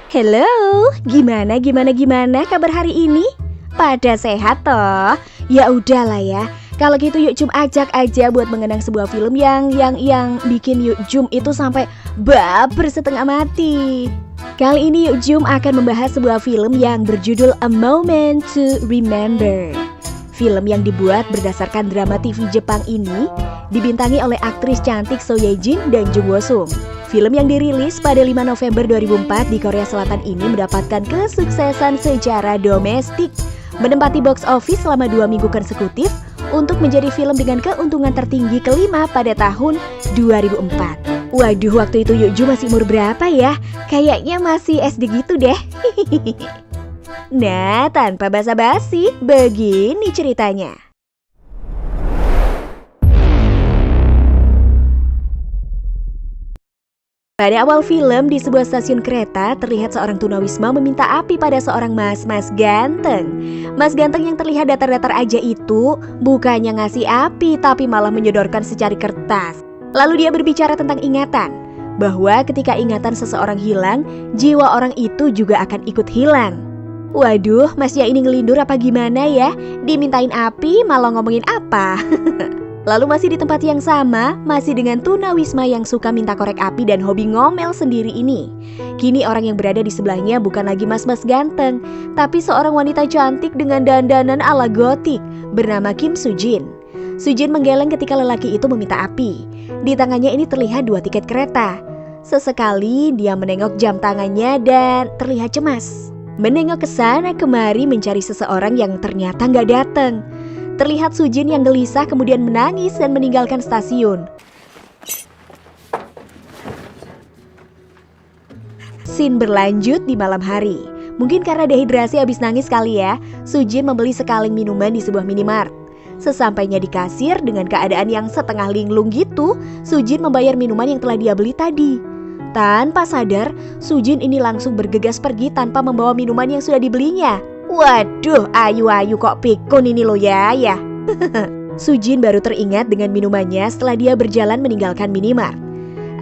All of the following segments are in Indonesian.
Hello, gimana kabar hari ini? Pada sehat toh? Ya udahlah ya. Kalau gitu yuk Jum ajak aja buat mengenang sebuah film yang bikin yuk Jum itu sampai baper setengah mati. Kali ini yuk Jum akan membahas sebuah film yang berjudul A Moment to Remember. Film yang dibuat berdasarkan drama TV Jepang ini dibintangi oleh aktris cantik So Ye Jin dan Jung Wo Sung. Film yang dirilis pada 5 November 2004 di Korea Selatan ini mendapatkan kesuksesan secara domestik, menempati box office selama 2 minggu konsekutif untuk menjadi film dengan keuntungan tertinggi kelima pada tahun 2004. Waduh, waktu itu Yuk Ju masih umur berapa ya? Kayaknya masih SD gitu deh. Nah, tanpa basa-basi, begini ceritanya. Pada awal film, di sebuah stasiun kereta, terlihat seorang tunawisma meminta api pada seorang mas ganteng. Mas ganteng yang terlihat datar-datar aja itu bukannya ngasih api, tapi malah menyodorkan secari kertas. Lalu dia berbicara tentang ingatan, bahwa ketika ingatan seseorang hilang, jiwa orang itu juga akan ikut hilang. Waduh, masnya ini ngelindur apa gimana ya? Dimintain api malah ngomongin apa? Lalu masih di tempat yang sama, masih dengan tunawisma yang suka minta korek api dan hobi ngomel sendiri ini. Kini orang yang berada di sebelahnya bukan lagi mas-mas ganteng, tapi seorang wanita cantik dengan dandanan ala gotik bernama Kim Soo Jin. Soo Jin menggeleng ketika lelaki itu meminta api. Di tangannya ini terlihat 2 tiket kereta. Sesekali dia menengok jam tangannya dan terlihat cemas. Menengok ke sana kemari mencari seseorang yang ternyata nggak datang. Terlihat Soo Jin yang gelisah kemudian menangis dan meninggalkan stasiun. Scene berlanjut di malam hari. Mungkin karena dehidrasi habis nangis kali ya, Soo Jin membeli sekaleng minuman di sebuah minimart. Sesampainya di kasir dengan keadaan yang setengah linglung gitu, Soo Jin membayar minuman yang telah dia beli tadi. Tanpa sadar, Soo Jin ini langsung bergegas pergi tanpa membawa minuman yang sudah dibelinya. Waduh, ayu kok pikun ini lo ya. Soo Jin baru teringat dengan minumannya setelah dia berjalan meninggalkan minimart.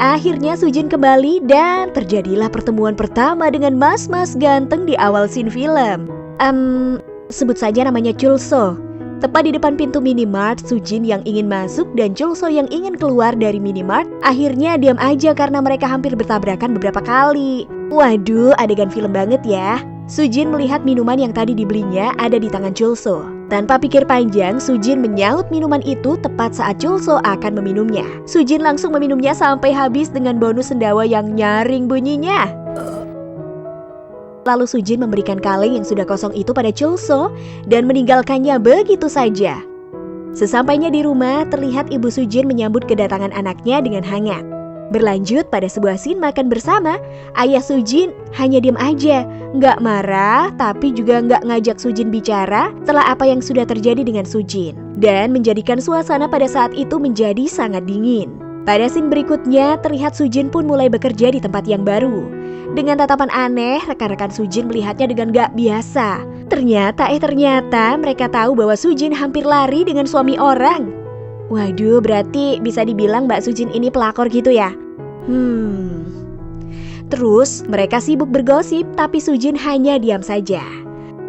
Akhirnya Soo Jin kembali dan terjadilah pertemuan pertama dengan mas-mas ganteng di awal scene film. Sebut saja namanya Chul So. Tepat di depan pintu minimart, Soo Jin yang ingin masuk dan Chul So yang ingin keluar dari minimart akhirnya diam aja karena mereka hampir bertabrakan beberapa kali. Waduh, adegan film banget ya. Soo Jin melihat minuman yang tadi dibelinya ada di tangan Chul So. Tanpa pikir panjang, Soo Jin menyaut minuman itu tepat saat Chul So akan meminumnya. Soo Jin langsung meminumnya sampai habis dengan bonus sendawa yang nyaring bunyinya. Lalu Soo Jin memberikan kaleng yang sudah kosong itu pada Chul So dan meninggalkannya begitu saja. Sesampainya di rumah, terlihat ibu Soo Jin menyambut kedatangan anaknya dengan hangat. Berlanjut pada sebuah scene makan bersama, ayah Soo Jin hanya diam aja, nggak marah tapi juga nggak ngajak Soo Jin bicara setelah apa yang sudah terjadi dengan Soo Jin, dan menjadikan suasana pada saat itu menjadi sangat dingin. Pada scene berikutnya, terlihat Soo Jin pun mulai bekerja di tempat yang baru. Dengan tatapan aneh, rekan-rekan Soo Jin melihatnya dengan gak biasa. Ternyata mereka tahu bahwa Soo Jin hampir lari dengan suami orang. Waduh, berarti bisa dibilang Mbak Soo Jin ini pelakor gitu ya? Terus mereka sibuk bergosip, tapi Soo Jin hanya diam saja.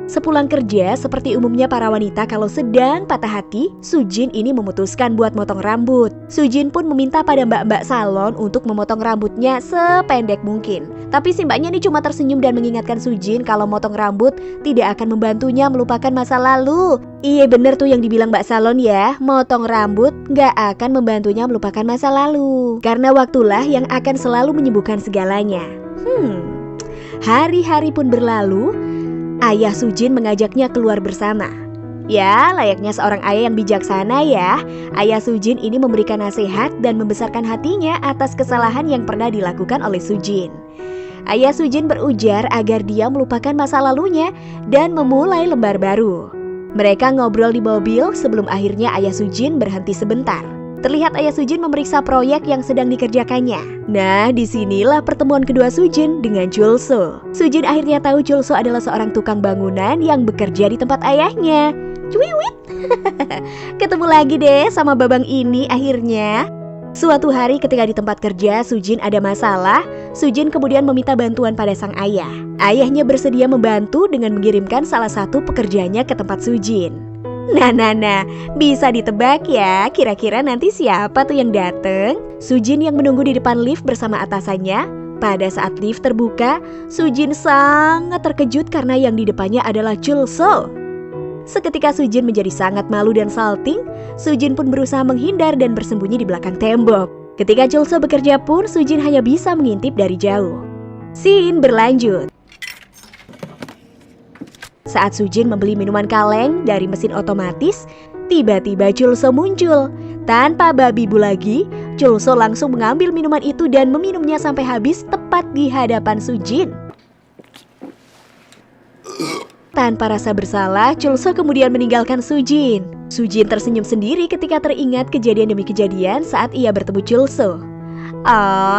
Sepulang kerja, seperti umumnya para wanita kalau sedang patah hati, Soo Jin ini memutuskan buat motong rambut. Soo Jin pun meminta pada mbak-mbak salon untuk memotong rambutnya sependek mungkin. Tapi si mbaknya ini cuma tersenyum dan mengingatkan Soo Jin kalau motong rambut tidak akan membantunya melupakan masa lalu. Iya bener tuh yang dibilang mbak salon ya, motong rambut gak akan membantunya melupakan masa lalu. Karena waktulah yang akan selalu menyembuhkan segalanya. Hari-hari pun berlalu. Ayah Soo Jin mengajaknya keluar bersama. Ya, layaknya seorang ayah yang bijaksana ya. Ayah Soo Jin ini memberikan nasihat dan membesarkan hatinya atas kesalahan yang pernah dilakukan oleh Soo Jin. Ayah Soo Jin berujar agar dia melupakan masa lalunya dan memulai lembar baru. Mereka ngobrol di mobil sebelum akhirnya ayah Soo Jin berhenti sebentar. Terlihat ayah Soo Jin memeriksa proyek yang sedang dikerjakannya. Nah, disinilah pertemuan kedua Soo Jin dengan Chul So. Soo Jin akhirnya tahu Chul So adalah seorang tukang bangunan yang bekerja di tempat ayahnya. Cuiwit. Ketemu lagi deh sama babang ini akhirnya. Suatu hari ketika di tempat kerja Sujin ada masalah, Sujin kemudian meminta bantuan pada sang ayah. Ayahnya bersedia membantu dengan mengirimkan salah satu pekerjanya ke tempat Sujin. Nah, bisa ditebak ya, kira-kira nanti siapa tuh yang dateng? Sujin yang menunggu di depan lift bersama atasannya. Pada saat lift terbuka, Sujin sangat terkejut karena yang di depannya adalah Chul So. Seketika Sujin menjadi sangat malu dan salting. Sujin pun berusaha menghindar dan bersembunyi di belakang tembok. Ketika Chul So bekerja pun, Sujin hanya bisa mengintip dari jauh. Scene berlanjut. Saat Sujin membeli minuman kaleng dari mesin otomatis, tiba-tiba Chul So muncul. Tanpa babi bu lagi, Chul So langsung mengambil minuman itu dan meminumnya sampai habis tepat di hadapan Sujin. Tanpa rasa bersalah, Chul So kemudian meninggalkan Sujin. Sujin tersenyum sendiri ketika teringat kejadian demi kejadian saat ia bertemu Chul So.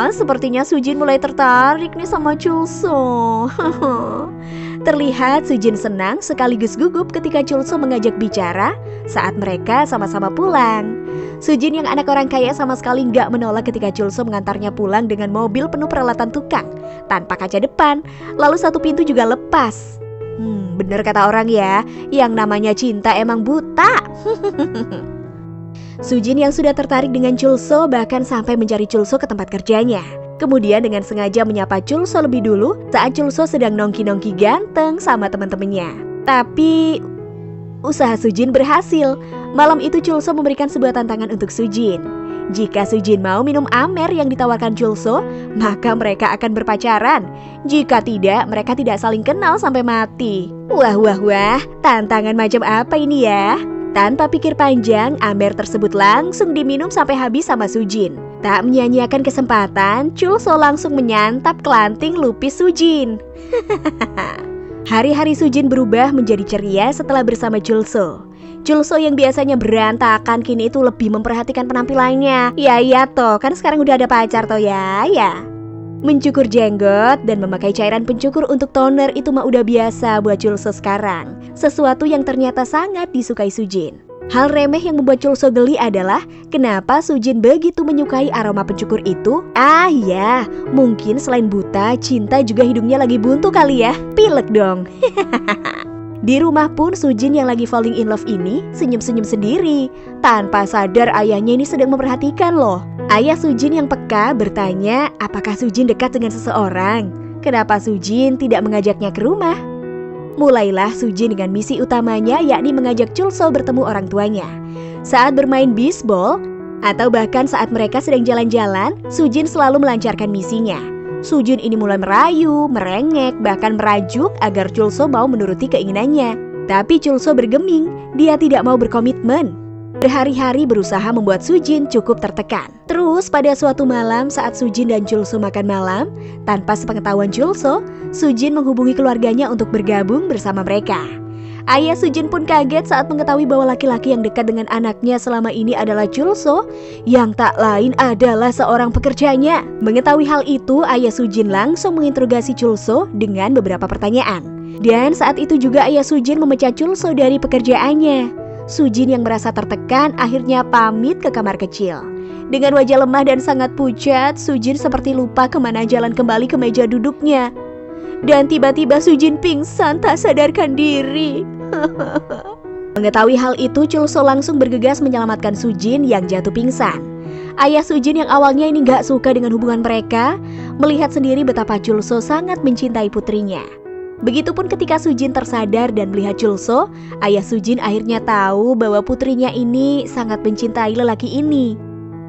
Sepertinya Sujin mulai tertarik nih sama Chul So. Terlihat Sujin senang sekaligus gugup ketika Chul So mengajak bicara saat mereka sama-sama pulang. Sujin yang anak orang kaya sama sekali nggak menolak ketika Chul So mengantarnya pulang dengan mobil penuh peralatan tukang tanpa kaca depan, lalu satu pintu juga lepas. Bener kata orang ya, yang namanya cinta emang buta. Sujin yang sudah tertarik dengan Chul So bahkan sampai mencari Chul So ke tempat kerjanya. Kemudian dengan sengaja menyapa Chul So lebih dulu saat Chul So sedang nongki-nongki ganteng sama teman-temannya. Tapi usaha Sujin berhasil. Malam itu Chul So memberikan sebuah tantangan untuk Sujin. Jika Sujin mau minum amer yang ditawarkan Chul So, maka mereka akan berpacaran. Jika tidak, mereka tidak saling kenal sampai mati. Wah, tantangan macam apa ini ya? Tanpa pikir panjang, amer tersebut langsung diminum sampai habis sama Sujin. Tak menyia-nyiakan kesempatan, Chul So langsung menyantap kelanting lupis Sujin. Hari-hari Sujin berubah menjadi ceria setelah bersama Chul So. Chul So yang biasanya berantakan kini itu lebih memperhatikan penampilannya. Ya toh, kan sekarang udah ada pacar toh ya. Mencukur jenggot dan memakai cairan pencukur untuk toner itu mah udah biasa buat Chul So sekarang. Sesuatu yang ternyata sangat disukai Sujin. Hal remeh yang membuat Chul So geli adalah kenapa Sujin begitu menyukai aroma pencukur itu? Ya, mungkin selain buta, cinta juga hidungnya lagi buntu kali ya. Pilek dong. Di rumah pun Sujin yang lagi falling in love ini senyum-senyum sendiri. Tanpa sadar ayahnya ini sedang memperhatikan loh. Ayah Sujin yang peka bertanya apakah Sujin dekat dengan seseorang. Kenapa Sujin tidak mengajaknya ke rumah? Mulailah Sujin dengan misi utamanya, yakni mengajak Chul So bertemu orang tuanya. Saat bermain bisbol atau bahkan saat mereka sedang jalan-jalan, Sujin selalu melancarkan misinya. Sujin ini mulai merayu, merengek, bahkan merajuk agar Chul So mau menuruti keinginannya. Tapi Chul So bergeming, dia tidak mau berkomitmen. Berhari-hari berusaha membuat Sujin cukup tertekan. Terus pada suatu malam saat Sujin dan Chul So makan malam, tanpa sepengetahuan Chul So, Sujin menghubungi keluarganya untuk bergabung bersama mereka. Ayah Sujin pun kaget saat mengetahui bahwa laki-laki yang dekat dengan anaknya selama ini adalah Chul So, yang tak lain adalah seorang pekerjanya. Mengetahui hal itu, ayah Sujin langsung menginterogasi Chul So dengan beberapa pertanyaan. Dan saat itu juga ayah Sujin memecat Chul So dari pekerjaannya. Sujin yang merasa tertekan akhirnya pamit ke kamar kecil. Dengan wajah lemah dan sangat pucat, Sujin seperti lupa kemana jalan kembali ke meja duduknya. Dan tiba-tiba Sujin pingsan tak sadarkan diri. Mengetahui hal itu, Chul So langsung bergegas menyelamatkan Sujin yang jatuh pingsan. Ayah Sujin yang awalnya ini gak suka dengan hubungan mereka, melihat sendiri betapa Chul So sangat mencintai putrinya. Begitupun ketika Sujin tersadar dan melihat Chul So, ayah Sujin akhirnya tahu bahwa putrinya ini sangat mencintai lelaki ini.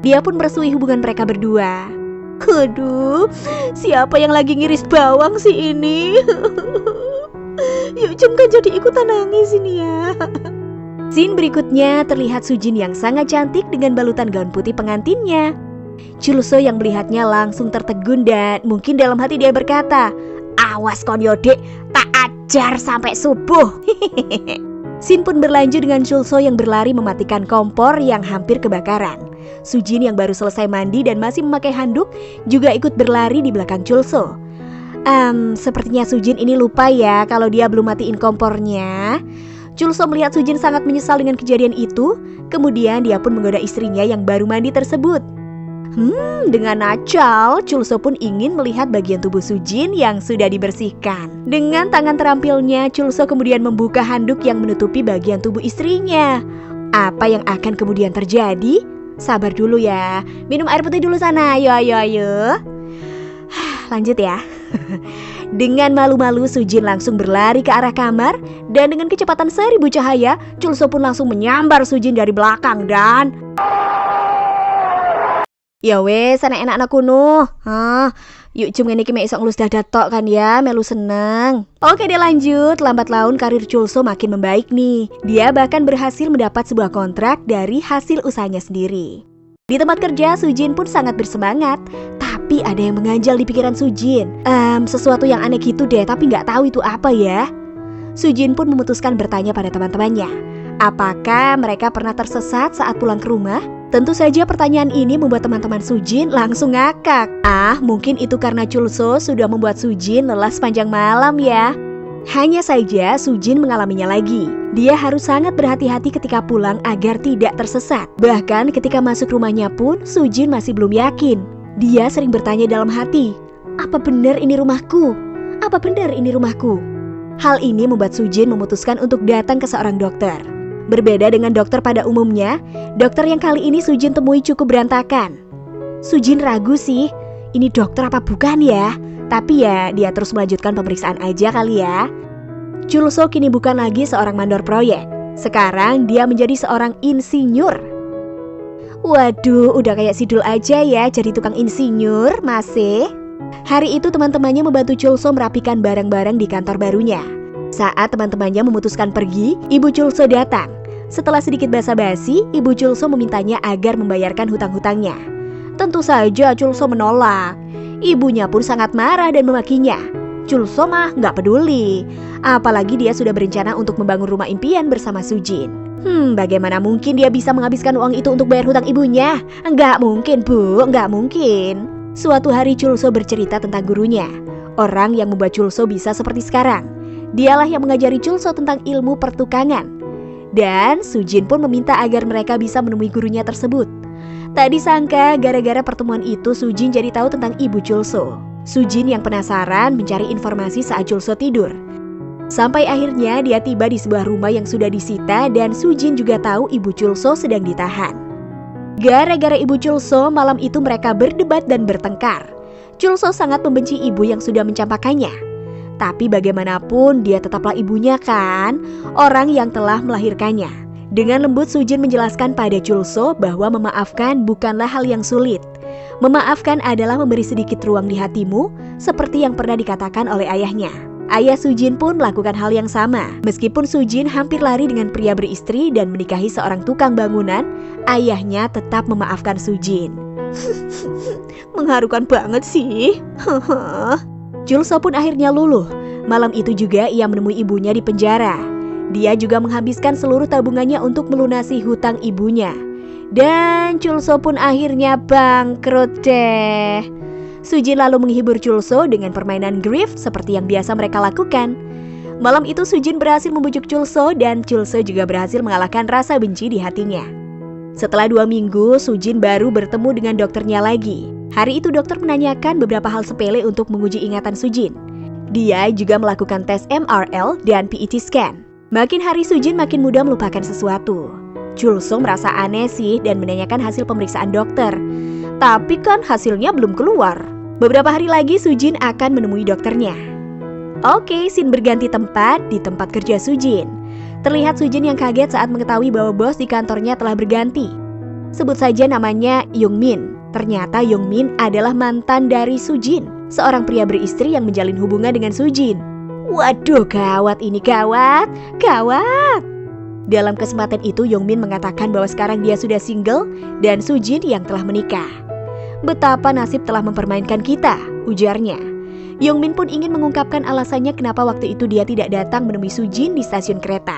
Dia pun merestui hubungan mereka berdua. Aduh, siapa yang lagi ngiris bawang sih ini? Yuk Jum kan jadi ikutan nangis ini ya. Scene berikutnya terlihat Sujin yang sangat cantik dengan balutan gaun putih pengantinnya. Chul So yang melihatnya langsung tertegun dan mungkin dalam hati dia berkata, "Awas kon Yodek, tak ajar sampai subuh." Scene pun berlanjut dengan Chul So yang berlari mematikan kompor yang hampir kebakaran. Sujin yang baru selesai mandi dan masih memakai handuk juga ikut berlari di belakang Chul So. Sepertinya Sujin ini lupa ya kalau dia belum matiin kompornya. Chul So melihat Sujin sangat menyesal dengan kejadian itu. Kemudian dia pun menggoda istrinya yang baru mandi tersebut. Dengan nakal, Chulso pun ingin melihat bagian tubuh Sujin yang sudah dibersihkan. Dengan tangan terampilnya, Chulso kemudian membuka handuk yang menutupi bagian tubuh istrinya. Apa yang akan kemudian terjadi? Sabar dulu ya, minum air putih dulu sana, ayo. Lanjut ya. Dengan malu-malu, Sujin langsung berlari ke arah kamar. Dan dengan kecepatan 1000 cahaya, Chulso pun langsung menyambar Sujin dari belakang dan... Ya wes, enak-enak anak kuno. Yuk cum ngene iki mek iso ngelus dada tok kan ya, melu seneng. Oke deh lanjut, lambat laun karir Chulso makin membaik nih. Dia bahkan berhasil mendapat sebuah kontrak dari hasil usahanya sendiri. Di tempat kerja, Sujin pun sangat bersemangat. Tapi ada yang mengganjal di pikiran Sujin. Sesuatu yang aneh gitu deh, tapi nggak tahu itu apa ya. Sujin pun memutuskan bertanya pada teman-temannya. Apakah mereka pernah tersesat saat pulang ke rumah? Tentu saja pertanyaan ini membuat teman-teman Sujin langsung ngakak. Mungkin itu karena Chulso sudah membuat Sujin lelah sepanjang malam ya. Hanya saja Sujin mengalaminya lagi. Dia harus sangat berhati-hati ketika pulang agar tidak tersesat. Bahkan ketika masuk rumahnya pun Sujin masih belum yakin. Dia sering bertanya dalam hati, apa benar ini rumahku? Apa benar ini rumahku? Hal ini membuat Sujin memutuskan untuk datang ke seorang dokter. Berbeda dengan dokter pada umumnya, dokter yang kali ini Sujin temui cukup berantakan. Sujin ragu sih, ini dokter apa bukan ya? Tapi ya dia terus melanjutkan pemeriksaan aja kali ya. Chulso kini bukan lagi seorang mandor proyek. Sekarang dia menjadi seorang insinyur. Waduh, udah kayak Sidul aja ya jadi tukang insinyur, masih. Hari itu teman-temannya membantu Chulso merapikan barang-barang di kantor barunya. Saat teman-temannya memutuskan pergi, ibu Chulso datang. Setelah sedikit basa-basi, ibu Chulso memintanya agar membayarkan hutang-hutangnya. Tentu saja Chulso menolak. Ibunya pun sangat marah dan memakinya. Chulso mah nggak peduli. Apalagi dia sudah berencana untuk membangun rumah impian bersama Sujin. Bagaimana mungkin dia bisa menghabiskan uang itu untuk bayar hutang ibunya? Nggak mungkin bu, nggak mungkin. Suatu hari Chulso bercerita tentang gurunya. Orang yang membuat Chulso bisa seperti sekarang. Dialah yang mengajari Chulso tentang ilmu pertukangan. Dan Sujin pun meminta agar mereka bisa menemui gurunya tersebut. Tak disangka gara-gara pertemuan itu Sujin jadi tahu tentang ibu Chulso. Sujin yang penasaran mencari informasi saat Chulso tidur. Sampai akhirnya dia tiba di sebuah rumah yang sudah disita dan Sujin juga tahu ibu Chulso sedang ditahan. Gara-gara ibu Chulso, malam itu mereka berdebat dan bertengkar. Chulso sangat membenci ibu yang sudah mencampakannya. Tapi bagaimanapun dia tetaplah ibunya kan, orang yang telah melahirkannya. Dengan lembut Sujin menjelaskan pada Chulso bahwa memaafkan bukanlah hal yang sulit. Memaafkan adalah memberi sedikit ruang di hatimu, seperti yang pernah dikatakan oleh ayahnya. Ayah Sujin pun melakukan hal yang sama. Meskipun Sujin hampir lari dengan pria beristri dan menikahi seorang tukang bangunan, ayahnya tetap memaafkan Sujin. Mengharukan banget sih. Chulso pun akhirnya luluh. Malam itu juga ia menemui ibunya di penjara. Dia juga menghabiskan seluruh tabungannya untuk melunasi hutang ibunya. Dan Chulso pun akhirnya bangkrut deh. Sujin lalu menghibur Chulso dengan permainan grift seperti yang biasa mereka lakukan. Malam itu Sujin berhasil membujuk Chulso dan Chulso juga berhasil mengalahkan rasa benci di hatinya. Setelah 2 minggu, Sujin baru bertemu dengan dokternya lagi. Hari itu dokter menanyakan beberapa hal sepele untuk menguji ingatan Sujin. Dia juga melakukan tes MRL dan PET scan. Makin hari Sujin makin mudah melupakan sesuatu. Chulso merasa aneh sih dan menanyakan hasil pemeriksaan dokter. Tapi kan hasilnya belum keluar. Beberapa hari lagi Sujin akan menemui dokternya. Oke, scene berganti tempat di tempat kerja Sujin. Terlihat Sujin yang kaget saat mengetahui bahwa bos di kantornya telah berganti. Sebut saja namanya Youngmin. Ternyata Youngmin adalah mantan dari Sujin, seorang pria beristri yang menjalin hubungan dengan Sujin. Waduh, gawat ini, gawat. Dalam kesempatan itu Youngmin mengatakan bahwa sekarang dia sudah single dan Sujin yang telah menikah. Betapa nasib telah mempermainkan kita, ujarnya. Youngmin pun ingin mengungkapkan alasannya kenapa waktu itu dia tidak datang menemui Sujin di stasiun kereta.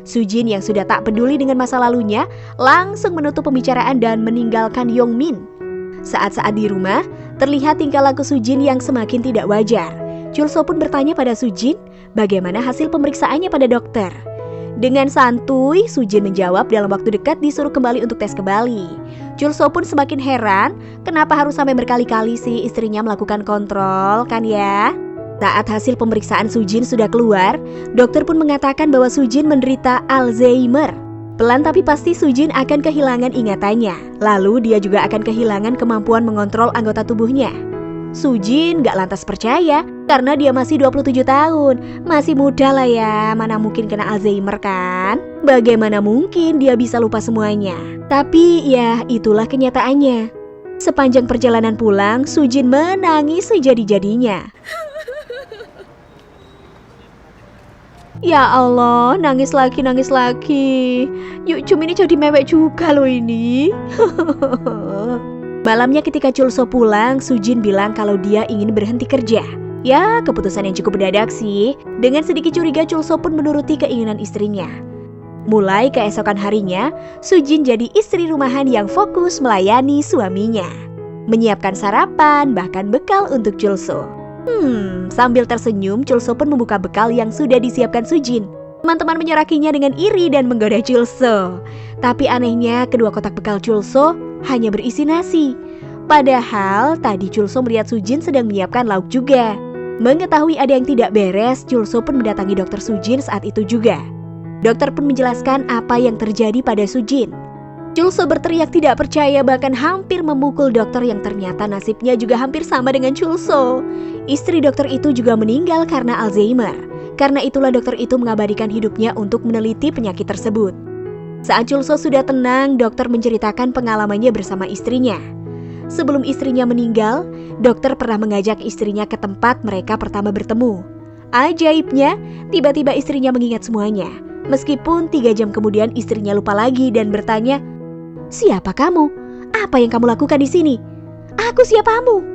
Sujin yang sudah tak peduli dengan masa lalunya langsung menutup pembicaraan dan meninggalkan Youngmin. Saat-saat di rumah, terlihat tingkah laku Sujin yang semakin tidak wajar. Chulso pun bertanya pada Sujin bagaimana hasil pemeriksaannya pada dokter. Dengan santuy, Sujin menjawab dalam waktu dekat disuruh kembali untuk tes kembali. Chulso pun semakin heran, kenapa harus sampai berkali-kali sih istrinya melakukan kontrol, kan ya? Saat hasil pemeriksaan Sujin sudah keluar, dokter pun mengatakan bahwa Sujin menderita Alzheimer. Pelan tapi pasti Sujin akan kehilangan ingatannya. Lalu dia juga akan kehilangan kemampuan mengontrol anggota tubuhnya. Sujin gak lantas percaya karena dia masih 27 tahun. Masih muda lah ya, mana mungkin kena Alzheimer kan? Bagaimana mungkin dia bisa lupa semuanya? Tapi ya itulah kenyataannya. Sepanjang perjalanan pulang, Sujin menangis sejadi-jadinya. Ya Allah, nangis lagi. Yuk Cum ini jadi mewek juga loh ini. Malamnya ketika Chulso pulang, Sujin bilang kalau dia ingin berhenti kerja. Ya, keputusan yang cukup mendadak sih. Dengan sedikit curiga, Chulso pun menuruti keinginan istrinya. Mulai keesokan harinya, Sujin jadi istri rumahan yang fokus melayani suaminya. Menyiapkan sarapan, bahkan bekal untuk Chulso. Sambil tersenyum, Chulso pun membuka bekal yang sudah disiapkan Sujin. Teman-teman menyorakinya dengan iri dan menggoda Chulso. Tapi anehnya, kedua kotak bekal Chulso hanya berisi nasi. Padahal tadi Chulso melihat Sujin sedang menyiapkan lauk juga. Mengetahui ada yang tidak beres, Chulso pun mendatangi dokter Sujin saat itu juga. Dokter pun menjelaskan apa yang terjadi pada Sujin. Chulso berteriak tidak percaya, bahkan hampir memukul dokter yang ternyata nasibnya juga hampir sama dengan Chulso. Istri dokter itu juga meninggal karena Alzheimer. Karena itulah dokter itu mengabadikan hidupnya untuk meneliti penyakit tersebut. Saat Chulso sudah tenang, dokter menceritakan pengalamannya bersama istrinya. Sebelum istrinya meninggal, dokter pernah mengajak istrinya ke tempat mereka pertama bertemu. Ajaibnya, tiba-tiba istrinya mengingat semuanya. Meskipun 3 jam kemudian istrinya lupa lagi dan bertanya, "Siapa kamu? Apa yang kamu lakukan di sini?" "Aku siapamu?"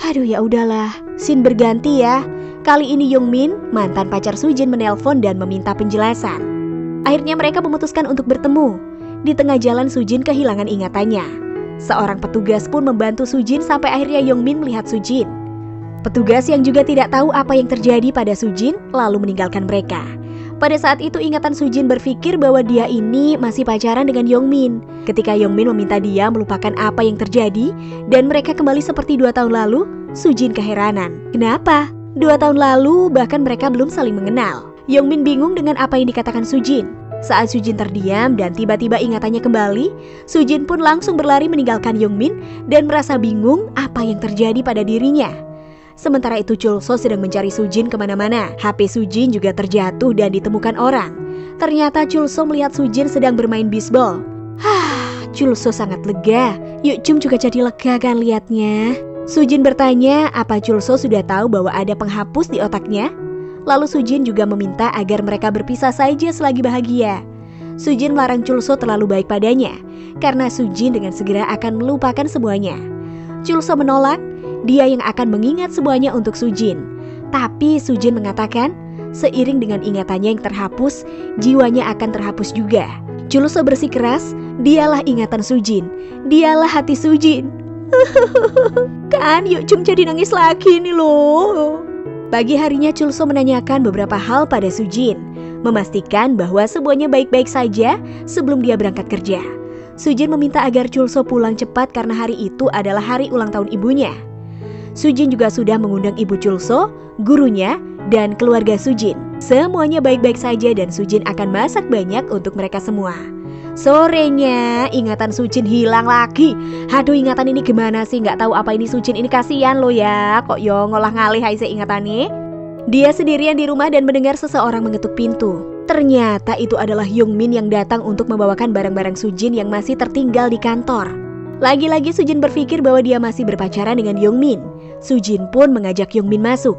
Aduh ya udahlah, scene berganti ya. Kali ini Yongmin, mantan pacar Sujin, menelpon dan meminta penjelasan. Akhirnya mereka memutuskan untuk bertemu. Di tengah jalan Sujin kehilangan ingatannya. Seorang petugas pun membantu Sujin sampai akhirnya Yongmin melihat Sujin. Petugas yang juga tidak tahu apa yang terjadi pada Sujin lalu meninggalkan mereka. Pada saat itu ingatan Sujin berpikir bahwa dia ini masih pacaran dengan Yongmin. Ketika Yongmin meminta dia melupakan apa yang terjadi dan mereka kembali seperti 2 tahun lalu, Sujin keheranan. Kenapa? 2 tahun lalu bahkan mereka belum saling mengenal. Yongmin bingung dengan apa yang dikatakan Sujin. Saat Sujin terdiam dan tiba-tiba ingatannya kembali, Sujin pun langsung berlari meninggalkan Yongmin dan merasa bingung apa yang terjadi pada dirinya. Sementara itu Chulso sedang mencari Sujin kemana-mana. HP Sujin juga terjatuh dan ditemukan orang. Ternyata Chulso melihat Sujin sedang bermain bisbol. Chulso sangat lega. Yuk Cum juga jadi lega kan liatnya. Sujin bertanya apa Chulso sudah tahu bahwa ada penghapus di otaknya. Lalu Sujin juga meminta agar mereka berpisah saja selagi bahagia. Sujin melarang Chulso terlalu baik padanya, karena Sujin dengan segera akan melupakan semuanya. Chulso menolak, dia yang akan mengingat semuanya untuk Sujin. Tapi Sujin mengatakan, seiring dengan ingatannya yang terhapus, jiwanya akan terhapus juga. Chulso bersikeras, dialah ingatan Sujin, dialah hati Sujin. Kan Yuk Cum jadi nangis lagi nih loh. Pagi harinya Chulso menanyakan beberapa hal pada Sujin, memastikan bahwa semuanya baik-baik saja sebelum dia berangkat kerja. Sujin meminta agar Chulso pulang cepat karena hari itu adalah hari ulang tahun ibunya. Sujin juga sudah mengundang ibu Chulso, gurunya, dan keluarga Sujin. Semuanya baik-baik saja dan Sujin akan masak banyak untuk mereka semua. Sorenya, ingatan Sujin hilang lagi. Aduh, ingatan ini gimana sih? Nggak tahu apa ini Sujin ini, kasihan lo ya. Kok yo ngolah ngalih hai ingatannya. Dia sendirian di rumah dan mendengar seseorang mengetuk pintu. Ternyata itu adalah Yongmin yang datang untuk membawakan barang-barang Sujin yang masih tertinggal di kantor. Lagi-lagi Sujin berpikir bahwa dia masih berpacaran dengan Yongmin. Sujin pun mengajak Yongmin masuk.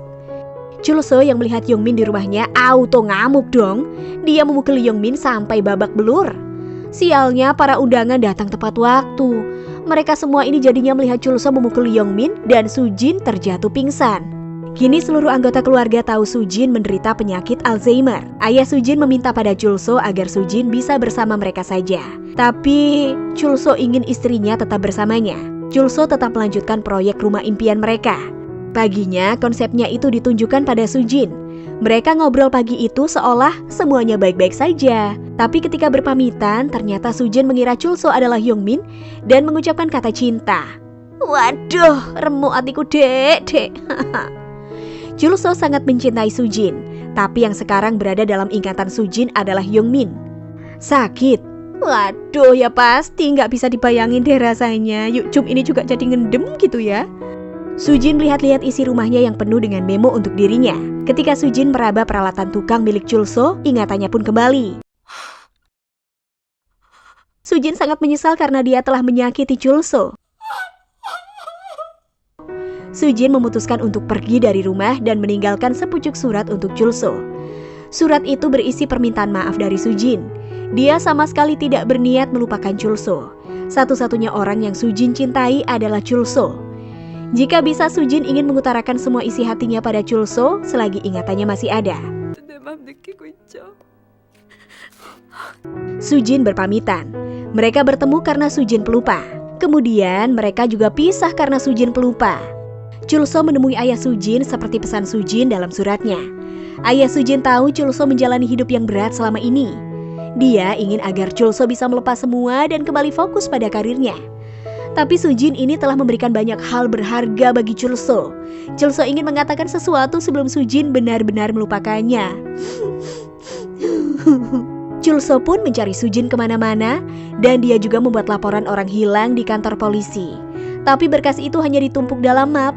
Chulso yang melihat Yongmin di rumahnya auto ngamuk dong. Dia memukul Yongmin sampai babak belur. Sialnya para undangan datang tepat waktu. Mereka semua ini jadinya melihat Chulso memukul Yongmin dan Sujin terjatuh pingsan. Kini seluruh anggota keluarga tahu Sujin menderita penyakit Alzheimer. Ayah Sujin meminta pada Chulso agar Sujin bisa bersama mereka saja. Tapi Chulso ingin istrinya tetap bersamanya. Chulso tetap melanjutkan proyek rumah impian mereka. Paginya konsepnya itu ditunjukkan pada Sujin. Mereka ngobrol pagi itu seolah semuanya baik-baik saja. Tapi ketika berpamitan, ternyata Sujin mengira Chulso adalah Hyungmin dan mengucapkan kata cinta. Waduh, remuk hatiku dek. Chulso sangat mencintai Sujin, tapi yang sekarang berada dalam ingatan Sujin adalah Hyungmin. Sakit? Waduh, ya pasti nggak bisa dibayangin deh rasanya. Yukjum ini juga jadi ngendem gitu ya. Sujin melihat-lihat isi rumahnya yang penuh dengan memo untuk dirinya. Ketika Sujin meraba peralatan tukang milik Chulso, ingatannya pun kembali. Sujin sangat menyesal karena dia telah menyakiti Chulso. Sujin memutuskan untuk pergi dari rumah dan meninggalkan sepucuk surat untuk Chulso. Surat itu berisi permintaan maaf dari Sujin. Dia sama sekali tidak berniat melupakan Chulso. Satu-satunya orang yang Sujin cintai adalah Chulso. Jika bisa, Sujin ingin mengutarakan semua isi hatinya pada Chulso selagi ingatannya masih ada. Sujin berpamitan. Mereka bertemu karena Sujin pelupa. Kemudian mereka juga pisah karena Sujin pelupa. Chulso menemui ayah Sujin seperti pesan Sujin dalam suratnya. Ayah Sujin tahu Chulso menjalani hidup yang berat selama ini. Dia ingin agar Chulso bisa melepas semua dan kembali fokus pada karirnya. Tapi Sujin ini telah memberikan banyak hal berharga bagi Chulso. Chulso ingin mengatakan sesuatu sebelum Sujin benar-benar melupakannya. Chulso pun mencari Sujin kemana-mana dan dia juga membuat laporan orang hilang di kantor polisi. Tapi berkas itu hanya ditumpuk dalam map.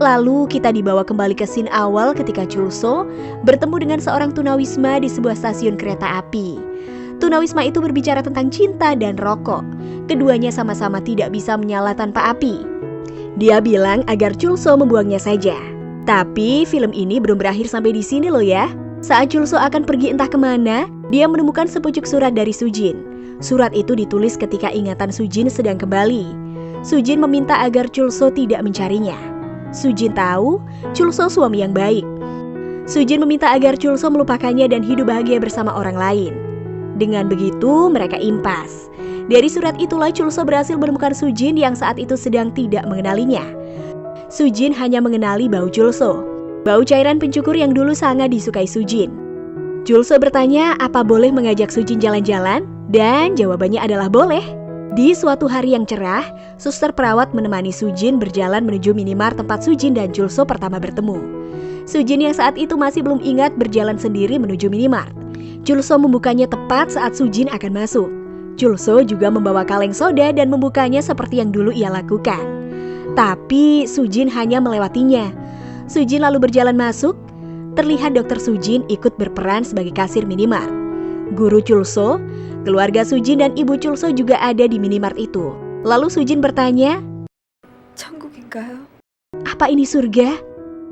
Lalu kita dibawa kembali ke scene awal ketika Chulso bertemu dengan seorang tunawisma di sebuah stasiun kereta api. Tunawisma itu berbicara tentang cinta dan rokok. Keduanya sama-sama tidak bisa menyala tanpa api. Dia bilang agar Chulso membuangnya saja. Tapi film ini belum berakhir sampai di sini loh ya. Saat Chulso akan pergi entah kemana, dia menemukan sepucuk surat dari Sujin. Surat itu ditulis ketika ingatan Sujin sedang kembali. Sujin meminta agar Chulso tidak mencarinya. Sujin tahu Chulso suami yang baik. Sujin meminta agar Chulso melupakannya dan hidup bahagia bersama orang lain. Dengan begitu, mereka impas. Dari surat itulah Chulso berhasil menemukan Sujin yang saat itu sedang tidak mengenalinya. Sujin hanya mengenali bau Chulso, bau cairan pencukur yang dulu sangat disukai Sujin. Chulso bertanya apa boleh mengajak Sujin jalan-jalan, dan jawabannya adalah boleh. Di suatu hari yang cerah, suster perawat menemani Sujin berjalan menuju minimart tempat Sujin dan Chulso pertama bertemu. Sujin yang saat itu masih belum ingat berjalan sendiri menuju minimart. Chulso membukanya tepat saat Sujin akan masuk. Chulso juga membawa kaleng soda dan membukanya seperti yang dulu ia lakukan. Tapi Sujin hanya melewatinya. Sujin lalu berjalan masuk. Terlihat dokter Sujin ikut berperan sebagai kasir minimart. Guru Chulso, keluarga Sujin dan ibu Chulso juga ada di minimart itu. Lalu Sujin bertanya, "천국인가요?" Apa ini surga?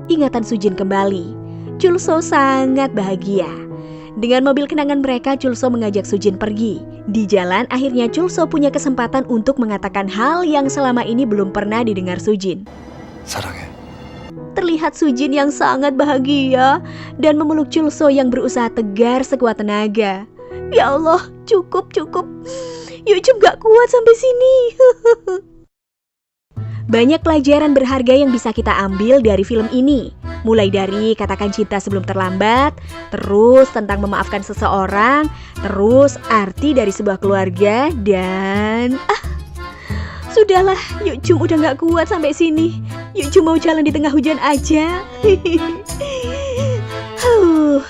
Ingatan Sujin kembali. Chulso sangat bahagia. Dengan mobil kenangan mereka, Chulso mengajak Sujin pergi. Di jalan, akhirnya Chulso punya kesempatan untuk mengatakan hal yang selama ini belum pernah didengar Sujin. 사랑해. Terlihat Sujin yang sangat bahagia dan memeluk Chulso yang berusaha tegar sekuat tenaga. Ya Allah, cukup. Yukjum gak kuat sampai sini. Banyak pelajaran berharga yang bisa kita ambil dari film ini. Mulai dari katakan cinta sebelum terlambat, terus tentang memaafkan seseorang, terus arti dari sebuah keluarga, dan sudahlah, Yukjum udah gak kuat sampai sini. Yukjum mau jalan di tengah hujan aja.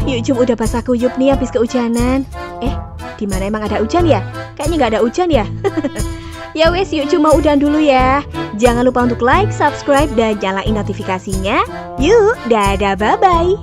Yukjum udah basah kuyup nih habis kehujanan. Di mana emang ada hujan ya? Kayaknya gak ada hujan ya. Ya wes, Yukjum mau udahan dulu ya. Jangan lupa untuk like, subscribe, dan nyalain notifikasinya. Yuk, dadah, bye-bye.